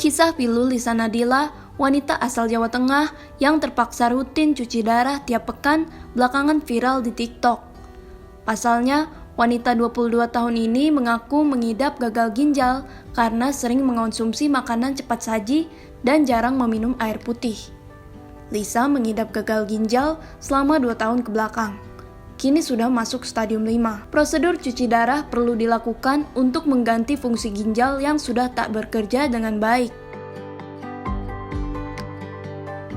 Kisah pilu Lisa Nadila, wanita asal Jawa Tengah yang terpaksa rutin cuci darah tiap pekan belakangan viral di TikTok. Pasalnya, wanita 22 tahun ini mengaku mengidap gagal ginjal karena sering mengonsumsi makanan cepat saji dan jarang meminum air putih. Lisa mengidap gagal ginjal selama 2 tahun kebelakang. Kini sudah masuk stadium 5. Prosedur cuci darah perlu dilakukan untuk mengganti fungsi ginjal yang sudah tak bekerja dengan baik.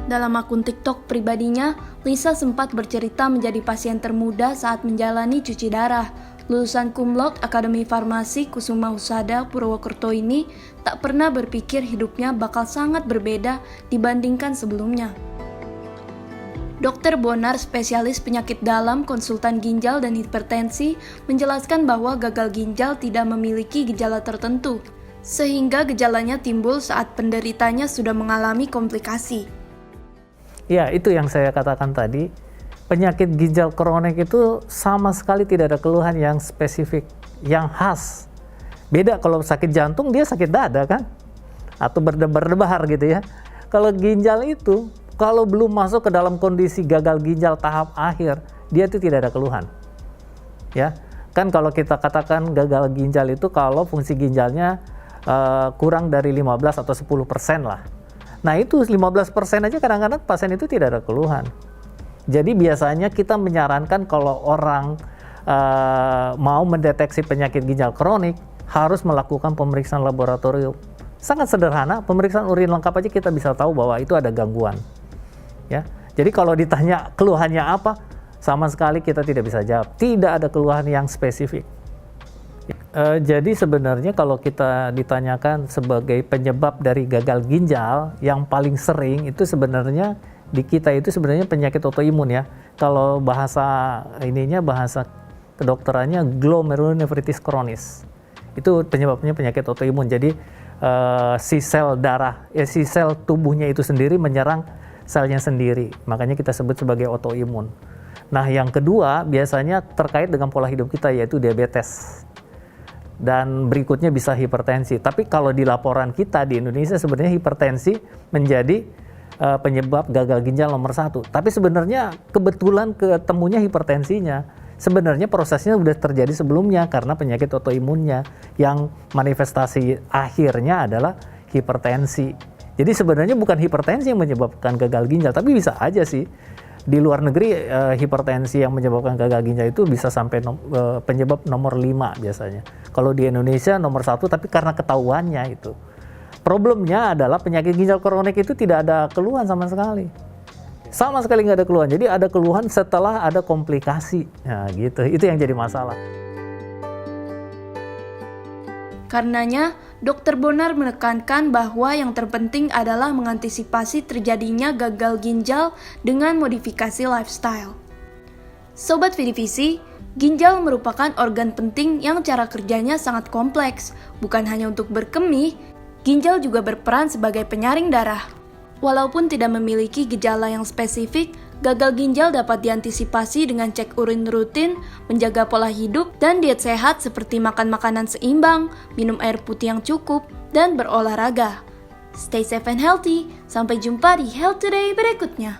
Dalam akun TikTok pribadinya, Lisa sempat bercerita menjadi pasien termuda saat menjalani cuci darah. Lulusan cum laude Akademi Farmasi Kusuma Husada Purwokerto ini tak pernah berpikir hidupnya bakal sangat berbeda dibandingkan sebelumnya. Dr. Bonar, spesialis penyakit dalam, konsultan ginjal dan hipertensi, menjelaskan bahwa gagal ginjal tidak memiliki gejala tertentu, sehingga gejalanya timbul saat penderitanya sudah mengalami komplikasi. Ya, itu yang saya katakan tadi. Penyakit ginjal kronik itu sama sekali tidak ada keluhan yang spesifik, yang khas. Beda kalau sakit jantung, dia sakit dada kan? Atau berdebar-debar gitu ya. Kalau ginjal itu, kalau belum masuk ke dalam kondisi gagal ginjal tahap akhir, dia itu tidak ada keluhan. Ya, kan kalau kita katakan gagal ginjal itu kalau fungsi ginjalnya kurang dari 15 atau 10% lah. Nah itu 15% aja kadang-kadang pasien itu tidak ada keluhan. Jadi biasanya kita menyarankan kalau orang mau mendeteksi penyakit ginjal kronik, harus melakukan pemeriksaan laboratorium. Sangat sederhana, pemeriksaan urin lengkap aja kita bisa tahu bahwa itu ada gangguan. Ya, jadi kalau ditanya keluhannya apa, sama sekali kita tidak bisa jawab. Tidak ada keluhan yang spesifik. Jadi sebenarnya kalau kita ditanyakan sebagai penyebab dari gagal ginjal, yang paling sering itu sebenarnya di kita itu sebenarnya penyakit autoimun ya. Kalau bahasa kedokterannya glomerulonefritis kronis. Itu penyebabnya penyakit autoimun. Jadi si sel tubuhnya itu sendiri menyerang selnya sendiri, makanya kita sebut sebagai autoimun. Nah yang kedua biasanya terkait dengan pola hidup kita, yaitu diabetes, dan berikutnya bisa hipertensi. Tapi kalau di laporan kita di Indonesia sebenarnya hipertensi menjadi penyebab gagal ginjal nomor 1. Tapi sebenarnya kebetulan ketemunya hipertensinya, sebenarnya prosesnya sudah terjadi sebelumnya karena penyakit autoimunnya yang manifestasi akhirnya adalah hipertensi. Jadi sebenarnya bukan hipertensi yang menyebabkan gagal ginjal, tapi bisa aja sih. Di luar negeri hipertensi yang menyebabkan gagal ginjal itu bisa sampai penyebab nomor 5 biasanya. Kalau di Indonesia nomor 1, tapi karena ketahuannya itu. Problemnya adalah penyakit ginjal kronik itu tidak ada keluhan sama sekali. Sama sekali nggak ada keluhan. Jadi ada keluhan setelah ada komplikasi. Nah gitu, itu yang jadi masalah. Karenanya, Dr. Bonar menekankan bahwa yang terpenting adalah mengantisipasi terjadinya gagal ginjal dengan modifikasi lifestyle. Sobat Vidivisi, ginjal merupakan organ penting yang cara kerjanya sangat kompleks. Bukan hanya untuk berkemih, ginjal juga berperan sebagai penyaring darah. Walaupun tidak memiliki gejala yang spesifik, gagal ginjal dapat diantisipasi dengan cek urin rutin, menjaga pola hidup, dan diet sehat seperti makan makanan seimbang, minum air putih yang cukup, dan berolahraga. Stay safe and healthy, sampai jumpa di Health Today berikutnya.